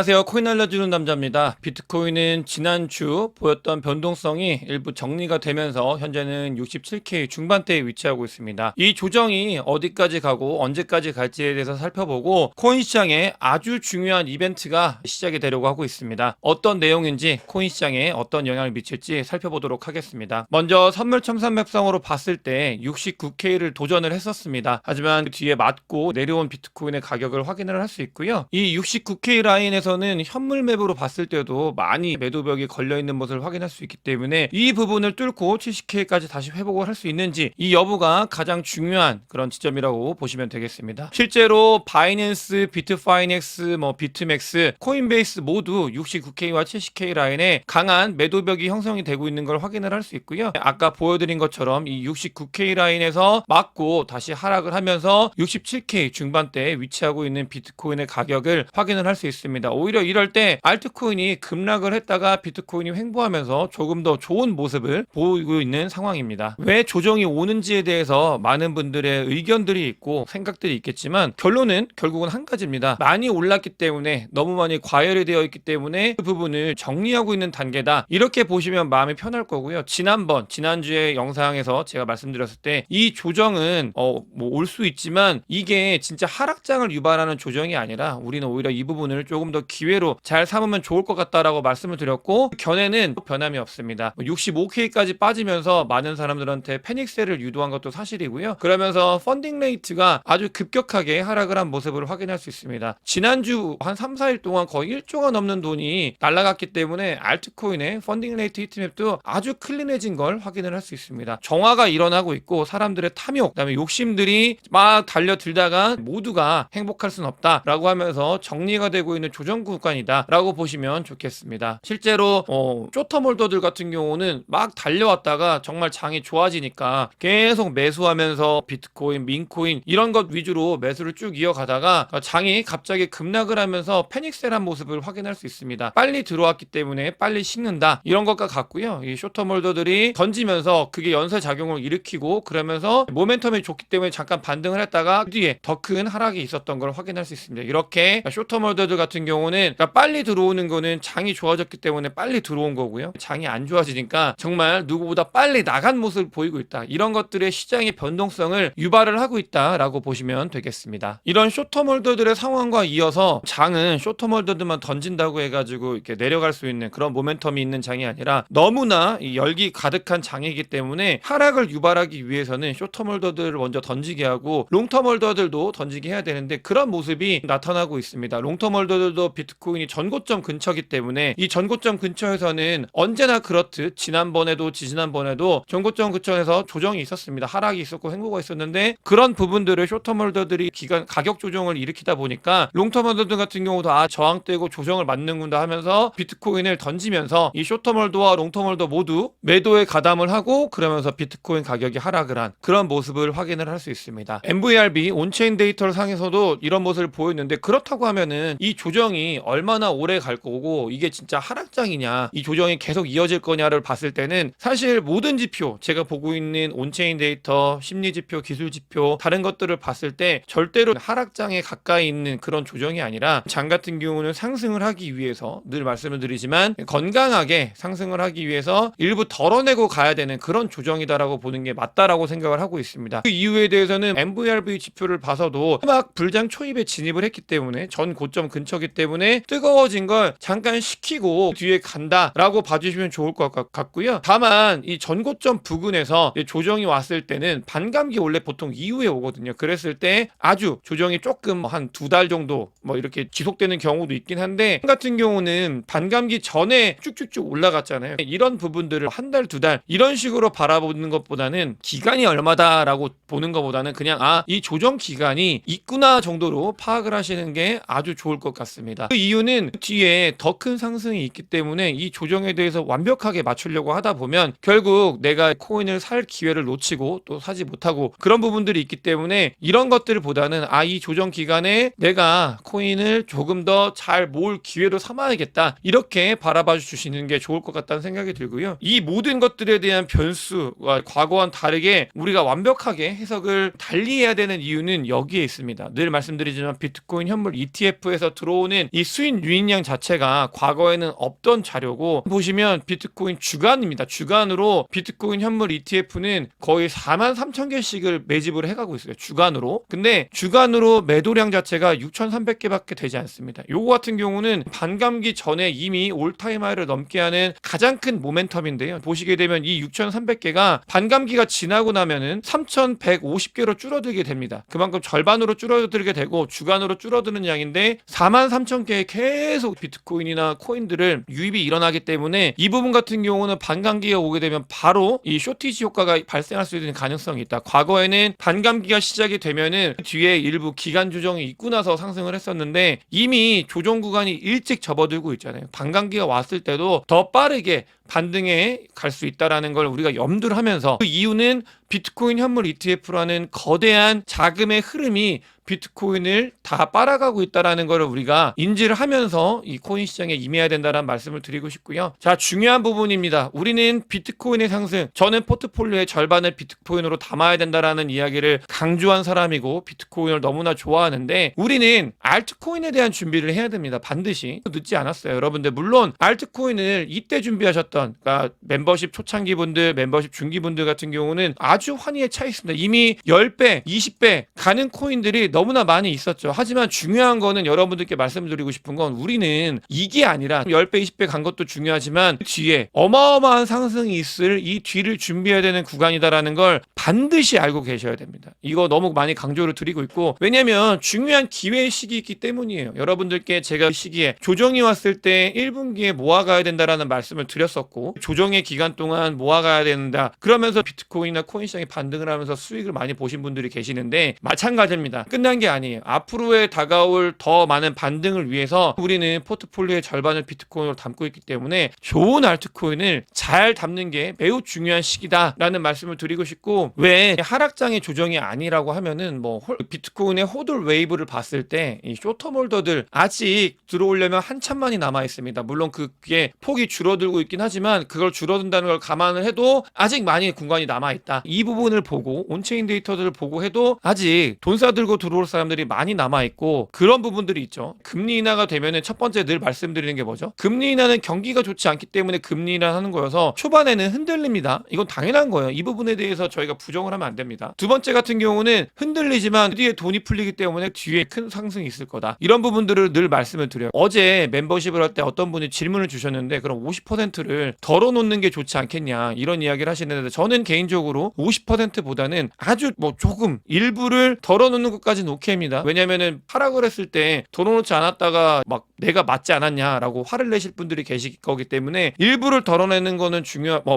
안녕하세요. 코인 알려주는 남자입니다. 비트코인은 지난주 보였던 변동성이 일부 정리가 되면서 현재는 67K 중반대에 위치하고 있습니다. 이 조정이 어디까지 가고 언제까지 갈지에 대해서 살펴보고 코인 시장에 아주 중요한 이벤트가 시작이 되려고 하고 있습니다. 어떤 내용인지 코인 시장에 어떤 영향을 미칠지 살펴보도록 하겠습니다. 먼저 선물 첨산 맵상으로 봤을 때 69K를 도전을 했었습니다. 하지만 그 뒤에 맞고 내려온 비트코인의 가격을 확인을 할 수 있고요. 이 69K 라인에서는 현물 맵으로 봤을 때도 많이 매도벽이 걸려있는 것을 확인할 수 있기 때문에 이 부분을 뚫고 70K까지 다시 회복을 할 수 있는지 이 여부가 가장 중요한 그런 지점이라고 보시면 되겠습니다. 실제로 바이낸스, 비트파이넥스, 비트맥스, 코인베이스 모두 69K와 70K 라인에 강한 매도벽이 형성이 되고 있는 걸 확인을 할 수 있고요. 아까 보여드린 것처럼 이 69K 라인에서 맞고 다시 하락을 하면서 67K 중반대에 위치하고 있는 비트코인의 가격을 확인을 할 수 있습니다. 오히려 이럴 때 알트코인이 급락을 했다가 비트코인이 횡보하면서 조금 더 좋은 모습을 보이고 있는 상황입니다. 왜 조정이 오는지에 대해서 많은 분들의 의견들이 있고 생각들이 있겠지만 결론은 결국은 한 가지입니다. 많이 올랐기 때문에 너무 많이 과열이 되어 있기 때문에 그 부분을 정리하고 있는 단계다. 이렇게 보시면 마음이 편할 거고요. 지난주에 영상에서 제가 말씀드렸을 때 이 조정은 올 수 있지만 이게 진짜 하락장을 유발하는 조정이 아니라 우리는 오히려 이 부분을 조금 더 기회로 잘 삼으면 좋을 것 같다라고 말씀을 드렸고 견해는 변함이 없습니다. 65K까지 빠지면서 많은 사람들한테 패닉셀을 유도한 것도 사실이고요. 그러면서 펀딩 레이트가 아주 급격하게 하락을 한 모습을 확인할 수 있습니다. 지난주 한 3, 4일 동안 거의 1조가 넘는 돈이 날아갔기 때문에 알트코인의 펀딩 레이트 히트맵도 아주 클린해진 걸 확인을 할 수 있습니다. 정화가 일어나고 있고 사람들의 탐욕, 그다음에 욕심들이 막 달려들다가 모두가 행복할 순 없다라고 하면서 정리가 되고 있는 조정 구간이다 라고 보시면 좋겠습니다. 실제로 쇼터몰더들 같은 경우는 막 달려왔다가 정말 장이 좋아지니까 계속 매수하면서 비트코인, 민코인 이런 것 위주로 매수를 쭉 이어가다가 장이 갑자기 급락을 하면서 패닉셀한 모습을 확인할 수 있습니다. 빨리 들어왔기 때문에 빨리 식는다 이런 것과 같고요. 이 쇼터몰더들이 던지면서 그게 연쇄작용을 일으키고 그러면서 모멘텀이 좋기 때문에 잠깐 반등을 했다가 그 뒤에 더 큰 하락이 있었던 걸 확인할 수 있습니다. 이렇게 쇼터몰더들 같은 경우는 빨리 들어오는 거는 장이 좋아졌기 때문에 빨리 들어온 거고요. 장이 안 좋아지니까 정말 누구보다 빨리 나간 모습을 보이고 있다. 이런 것들의 시장의 변동성을 유발을 하고 있다라고 보시면 되겠습니다. 이런 쇼터몰더들의 상황과 이어서 장은 쇼터몰더들만 던진다고 해가지고 이렇게 내려갈 수 있는 그런 모멘텀이 있는 장이 아니라 너무나 이 열기 가득한 장이기 때문에 하락을 유발하기 위해서는 쇼터몰더들을 먼저 던지게 하고 롱터몰더들도 던지게 해야 되는데 그런 모습이 나타나고 있습니다. 롱터몰더들도 비트코인이 전고점 근처이기 때문에 이 전고점 근처에서는 언제나 그렇듯 지난번에도 지지난번에도 전고점 근처에서 조정이 있었습니다. 하락이 있었고 횡보가 있었는데 그런 부분들을 쇼터몰더들이 가격 조정을 일으키다 보니까 롱터몰더들 같은 경우도 저항되고 조정을 맞는구나 하면서 비트코인을 던지면서 이 쇼터몰더와 롱터몰더 모두 매도에 가담을 하고 그러면서 비트코인 가격이 하락을 한 그런 모습을 확인을 할 수 있습니다. MVRB 온체인 데이터를 상에서도 이런 모습을 보였는데 그렇다고 하면은 이 조정이 얼마나 오래 갈 거고 이게 진짜 하락장이냐 이 조정이 계속 이어질 거냐를 봤을 때는 사실 모든 지표 제가 보고 있는 온체인 데이터, 심리지표, 기술지표 다른 것들을 봤을 때 절대로 하락장에 가까이 있는 그런 조정이 아니라 장 같은 경우는 상승을 하기 위해서 늘 말씀을 드리지만 건강하게 상승을 하기 위해서 일부 덜어내고 가야 되는 그런 조정이다라고 보는 게 맞다라고 생각을 하고 있습니다. 그 이유에 대해서는 MVRV 지표를 봐서도 막 불장 초입에 진입을 했기 때문에 전 고점 근처기 때문에 뜨거워진 걸 잠깐 식히고 뒤에 간다라고 봐주시면 좋을 것 같고요. 다만 이 전고점 부근에서 조정이 왔을 때는 반감기 원래 보통 이후에 오거든요. 그랬을 때 아주 조정이 조금 한 2달 정도 이렇게 지속되는 경우도 있긴 한데 같은 경우는 반감기 전에 쭉쭉쭉 올라갔잖아요. 이런 부분들을 한 달, 2달 이런 식으로 바라보는 것보다는 기간이 얼마다라고 보는 것보다는 그냥 이 조정 기간이 있구나 정도로 파악을 하시는 게 아주 좋을 것 같습니다. 그 이유는 뒤에 더 큰 상승이 있기 때문에 이 조정에 대해서 완벽하게 맞추려고 하다 보면 결국 내가 코인을 살 기회를 놓치고 또 사지 못하고 그런 부분들이 있기 때문에 이런 것들을 보다는 이 조정 기간에 내가 코인을 조금 더 잘 모을 기회로 삼아야겠다 이렇게 바라봐 주시는 게 좋을 것 같다는 생각이 들고요. 이 모든 것들에 대한 변수와 과거와는 다르게 우리가 완벽하게 해석을 달리 해야 되는 이유는 여기에 있습니다. 늘 말씀드리지만 비트코인 현물 ETF에서 들어오는 이 수익 유인량 자체가 과거에는 없던 자료고, 보시면 비트코인 주간입니다. 주간으로 비트코인 현물 ETF는 거의 43,000개씩을 매집을 해가고 있어요. 주간으로. 근데 주간으로 매도량 자체가 6,300개밖에 되지 않습니다. 요거 같은 경우는 반감기 전에 이미 올타임 하이를 넘게 하는 가장 큰 모멘텀인데요. 보시게 되면 이 6,300개가 반감기가 지나고 나면은 3,150개로 줄어들게 됩니다. 그만큼 절반으로 줄어들게 되고 주간으로 줄어드는 양인데 43,000개의 계속 비트코인이나 코인들을 유입이 일어나기 때문에 이 부분 같은 경우는 반감기가 오게 되면 바로 이 쇼티지 효과가 발생할 수 있는 가능성이 있다. 과거에는 반감기가 시작이 되면은 뒤에 일부 기간 조정이 있고 나서 상승을 했었는데 이미 조정 구간이 일찍 접어들고 있잖아요. 반감기가 왔을 때도 더 빠르게 반등에 갈 수 있다라는 걸 우리가 염두를 하면서, 그 이유는 비트코인 현물 ETF라는 거대한 자금의 흐름이 비트코인을 다 빨아가고 있다라는 걸 우리가 인지를 하면서 이 코인 시장에 임해야 된다는 말씀을 드리고 싶고요. 자, 중요한 부분입니다. 우리는 비트코인의 상승, 저는 포트폴리오의 절반을 비트코인으로 담아야 된다라는 이야기를 강조한 사람이고 비트코인을 너무나 좋아하는데, 우리는 알트코인에 대한 준비를 해야 됩니다. 반드시. 늦지 않았어요. 여러분들 물론 알트코인을 이때 준비하셨던, 그러니까 멤버십 초창기 분들, 멤버십 중기 분들 같은 경우는 아주 환희에 차 있습니다. 이미 10배, 20배 가는 코인들이 너무나 많이 있었죠. 하지만 중요한 거는 여러분들께 말씀드리고 싶은 건, 우리는 이게 아니라 10배, 20배 간 것도 중요하지만 그 뒤에 어마어마한 상승이 있을 이 뒤를 준비해야 되는 구간이다라는 걸 반드시 알고 계셔야 됩니다. 이거 너무 많이 강조를 드리고 있고, 왜냐면 중요한 기회의 시기 있기 때문이에요. 여러분들께 제가 이 시기에 조정이 왔을 때 1분기에 모아가야 된다라는 말씀을 드렸었고, 조정의 기간 동안 모아가야 된다. 그러면서 비트코인이나 코인 시장이 반등을 하면서 수익을 많이 보신 분들이 계시는데, 마찬가지입니다. 끝난 게 아니에요. 앞으로에 다가올 더 많은 반등을 위해서 우리는 포트폴리오의 절반을 비트코인으로 담고 있기 때문에 좋은 알트코인을 잘 담는 게 매우 중요한 시기다라는 말씀을 드리고 싶고, 왜 하락장의 조정이 아니라고 하면은 비트코인의 호들 웨이브를 봤을 때 이 쇼텀 홀더들 아직 들어오려면 한참만이 남아 있습니다. 물론 그게 폭이 줄어들고 있긴 하지만 그걸 줄어든다는 걸 감안을 해도 아직 많이 공간이 남아 있다. 이 부분을 보고 온체인 데이터들을 보고 해도 아직 돈 싸들고 들어올 사람들이 많이 남아 있고, 그런 부분들이 있죠. 금리 인하가 되면은 첫 번째 늘 말씀드리는 게 뭐죠? 금리 인하는 경기가 좋지 않기 때문에 금리 인하 하는 거여서 초반에는 흔들립니다. 이건 당연한 거예요. 이 부분에 대해서 저희가 부정을 하면 안 됩니다. 두 번째 같은 경우는 흔들리지만 뒤에 돈이 풀리기 때문에 뒤에 큰 상승이 있을 거다. 이런 부분들을 늘 말씀을 드려요. 어제 멤버십을 할 때 어떤 분이 질문을 주셨는데, 그럼 50%를 덜어놓는 게 좋지 않겠냐, 이런 이야기를 하시는데, 저는 개인적으로 50%보다는 아주 조금 일부를 덜어놓는 것까지는 오케이입니다. 왜냐면은 하락을 했을 때 덜어놓지 않았다가 막 내가 맞지 않았냐라고 화를 내실 분들이 계실 거기 때문에 일부를 덜어내는 거는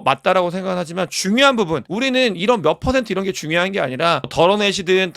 맞다라고 생각하지만, 중요한 부분, 우리는 이런 몇 퍼센트 이런 게 중요한 게 아니라 덜어내시든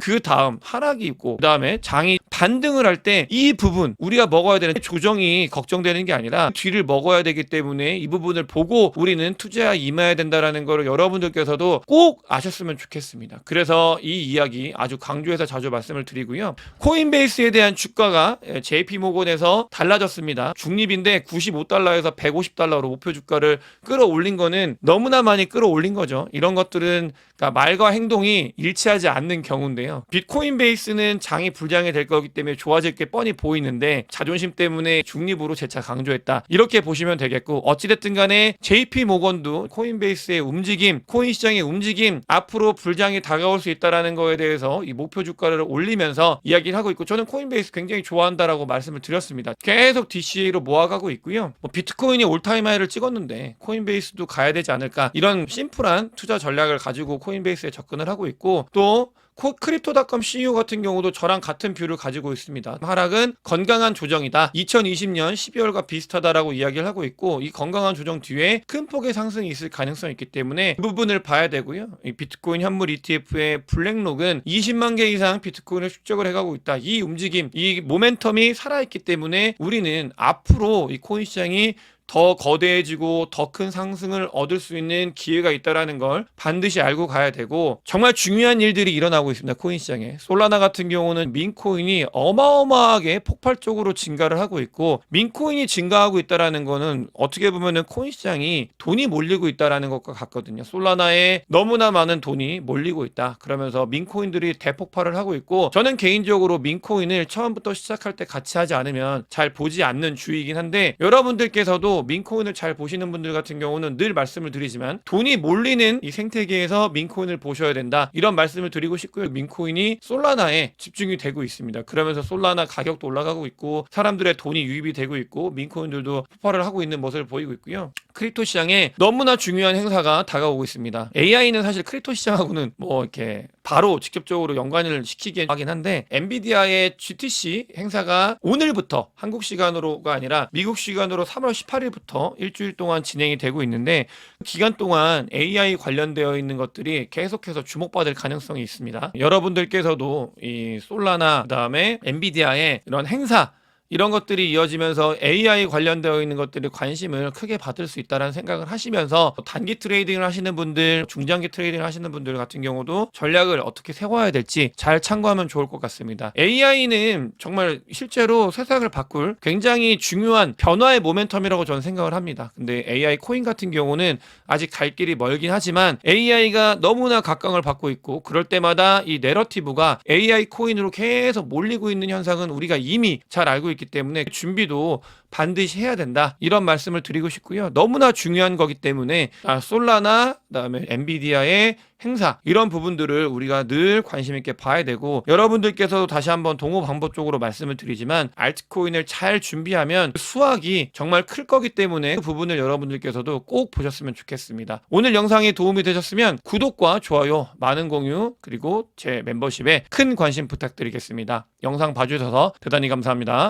그 다음 하락이 있고 그 다음에 장이 반등을 할 때 이 부분 우리가 먹어야 되는, 조정이 걱정되는 게 아니라 뒤를 먹어야 되기 때문에 이 부분을 보고 우리는 투자에 임해야 된다라는 거를 여러분들께서도 꼭 아셨으면 좋겠습니다. 그래서 이 이야기 아주 강조해서 자주 말씀을 드리고요. 코인베이스에 대한 주가가 JP모건에서 달라졌습니다. 중립인데 95달러에서 150달러로 목표 주가를 끌어올린 거는 너무나 많이 끌어올린 거죠. 이런 것들은 그러니까 말과 행동이 일치하지 않는 경우인데요. 비트코인베이스는 장이 불장이 될 거기 때문에 좋아질 게 뻔히 보이는데 자존심 때문에 중립으로 재차 강조했다. 이렇게 보시면 되겠고, 어찌됐든 간에 JP모건도 코인베이스의 움직임, 코인 시장의 움직임, 앞으로 불장이 다가올 수 있다라는 거에 대해서 이 목표 주가를 올리면서 이야기를 하고 있고, 저는 코인베이스 굉장히 좋아한다라고 말씀을 드렸습니다. 계속 DCA로 모아가고 있고요. 비트코인이 올타임 하이를 찍었는데 코인베이스도 가야 되지 않을까, 이런 심플한 투자 전략을 가지고 코인베이스에 접근을 하고 있고, 또 크립토닷컴 CEO 같은 경우도 저랑 같은 뷰를 가지고 있습니다. 하락은 건강한 조정이다. 2020년 12월과 비슷하다라고 이야기를 하고 있고, 이 건강한 조정 뒤에 큰 폭의 상승이 있을 가능성이 있기 때문에 그 부분을 봐야 되고요. 이 비트코인 현물 ETF의 블랙록은 20만 개 이상 비트코인을 축적을 해가고 있다. 이 움직임, 이 모멘텀이 살아있기 때문에 우리는 앞으로 이 코인 시장이 더 거대해지고 더 큰 상승을 얻을 수 있는 기회가 있다라는 걸 반드시 알고 가야 되고, 정말 중요한 일들이 일어나고 있습니다. 코인 시장에. 솔라나 같은 경우는 민코인이 어마어마하게 폭발적으로 증가를 하고 있고, 민코인이 증가하고 있다라는 거는 어떻게 보면은 코인 시장이 돈이 몰리고 있다라는 것과 같거든요. 솔라나에 너무나 많은 돈이 몰리고 있다. 그러면서 민코인들이 대폭발을 하고 있고, 저는 개인적으로 민코인을 처음부터 시작할 때 같이 하지 않으면 잘 보지 않는 주의이긴 한데, 여러분들께서도 민코인을 잘 보시는 분들 같은 경우는 늘 말씀을 드리지만 돈이 몰리는 이 생태계에서 민코인을 보셔야 된다, 이런 말씀을 드리고 싶고요. 민코인이 솔라나에 집중이 되고 있습니다. 그러면서 솔라나 가격도 올라가고 있고 사람들의 돈이 유입이 되고 있고 민코인들도 폭발을 하고 있는 모습을 보이고 있고요. 크립토 시장에 너무나 중요한 행사가 다가오고 있습니다. AI는 사실 크립토 시장하고는 뭐 이렇게 바로 직접적으로 연관을 시키긴 하긴 한데, 엔비디아의 GTC 행사가 오늘부터 한국 시간으로가 아니라 미국 시간으로 3월 18일부터 일주일 동안 진행이 되고 있는데, 기간 동안 AI 관련되어 있는 것들이 계속해서 주목받을 가능성이 있습니다. 여러분들께서도 이 솔라나 그다음에 엔비디아의 이런 행사, 이런 것들이 이어지면서 AI 관련되어 있는 것들이 관심을 크게 받을 수 있다는 생각을 하시면서, 단기 트레이딩을 하시는 분들, 중장기 트레이딩을 하시는 분들 같은 경우도 전략을 어떻게 세워야 될지 잘 참고하면 좋을 것 같습니다. AI는 정말 실제로 세상을 바꿀 굉장히 중요한 변화의 모멘텀이라고 저는 생각을 합니다. 근데 AI 코인 같은 경우는 아직 갈 길이 멀긴 하지만 AI가 너무나 각광을 받고 있고, 그럴 때마다 이 내러티브가 AI 코인으로 계속 몰리고 있는 현상은 우리가 이미 잘 알고 있기 때문에 준비도 반드시 해야 된다, 이런 말씀을 드리고 싶고요. 너무나 중요한 거기 때문에 솔라나 그다음에 엔비디아의 행사, 이런 부분들을 우리가 늘 관심 있게 봐야 되고, 여러분들께서도 다시 한번 동호방법적으로 말씀을 드리지만 알트코인을 잘 준비하면 수확이 정말 클 거기 때문에 그 부분을 여러분들께서도 꼭 보셨으면 좋겠습니다. 오늘 영상이 도움이 되셨으면 구독과 좋아요, 많은 공유, 그리고 제 멤버십에 큰 관심 부탁드리겠습니다. 영상 봐주셔서 대단히 감사합니다.